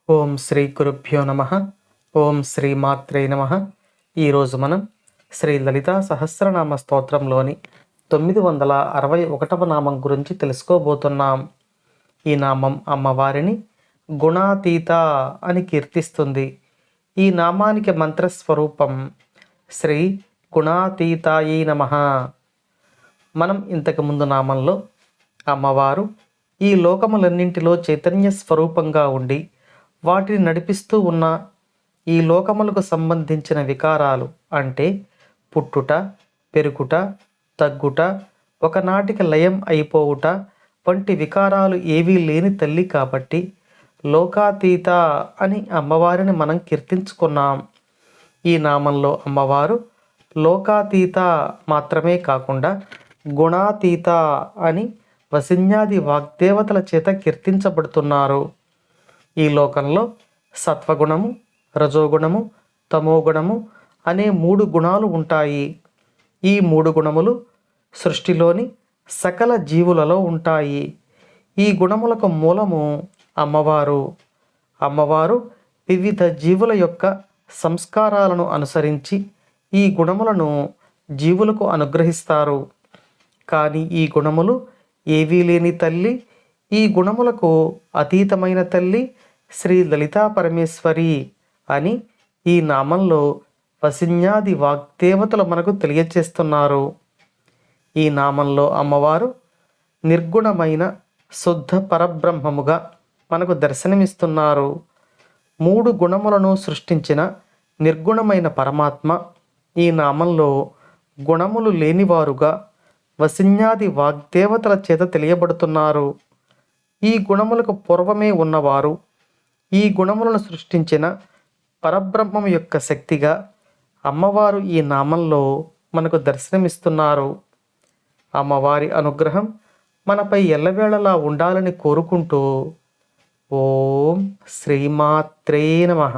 ఓం శ్రీ గురుభ్యో నమ. ఓం శ్రీ మాత్రే నమ. ఈరోజు మనం శ్రీ లలితా సహస్రనామ స్తోత్రంలోని 961వ నామం గురించి తెలుసుకోబోతున్నాం. ఈ నామం అమ్మవారిని గుణాతీత అని కీర్తిస్తుంది. ఈ నామానికి మంత్రస్వరూపం శ్రీ గుణాతీతాయై నమః. మనం ఇంతకుముందు నామంలో అమ్మవారు ఈ లోకములన్నింటిలో చైతన్య స్వరూపంగా ఉండి వాటిని నడిపిస్తూ ఉన్న ఈ లోకములకు సంబంధించిన వికారాలు అంటే పుట్టుట, పెరుగుట, తగ్గుట, ఒకనాటికి లయం అయిపోవుట వంటి వికారాలు ఏవీ లేని తల్లి కాబట్టి లోకాతీత అని అమ్మవారిని మనం కీర్తించుకున్నాం. ఈ నామంలో అమ్మవారు లోకాతీత మాత్రమే కాకుండా గుణాతీత అని వసిన్యాది వాగ్దేవతల చేత కీర్తించబడుతున్నారు. ఈ లోకంలో సత్వగుణము, రజోగుణము, తమోగుణము అనే 3 గుణాలు ఉంటాయి. ఈ 3 గుణములు సృష్టిలోని సకల జీవులలో ఉంటాయి. ఈ గుణములకు మూలము అమ్మవారు. అమ్మవారు వివిధ జీవుల యొక్క సంస్కారాలను అనుసరించి ఈ గుణములను జీవులకు అనుగ్రహిస్తారు. కానీ ఈ గుణములు ఏవీ లేని తల్లి, ఈ గుణములకు అతీతమైన తల్లి శ్రీ లలితా పరమేశ్వరి అని ఈ నామంలో వసిన్యాది వాగ్దేవతలు మనకు తెలియచేస్తున్నారు. ఈ నామంలో అమ్మవారు నిర్గుణమైన శుద్ధ పరబ్రహ్మముగా మనకు దర్శనమిస్తున్నారు. 3 గుణములను సృష్టించిన నిర్గుణమైన పరమాత్మ ఈ నామంలో గుణములు లేనివారుగా వసిన్యాది వాగ్దేవతల చేత తెలియబడుతున్నారు. ఈ గుణములకు పూర్వమే ఉన్నవారు ఈ గుణములను సృష్టించిన పరబ్రహ్మం యొక్క శక్తిగా అమ్మవారు ఈ నామంలో మనకు దర్శనమిస్తున్నారు. అమ్మవారి అనుగ్రహం మనపై ఎల్లవేళలా ఉండాలని కోరుకుంటూ ఓం శ్రీమాత్రే నమః.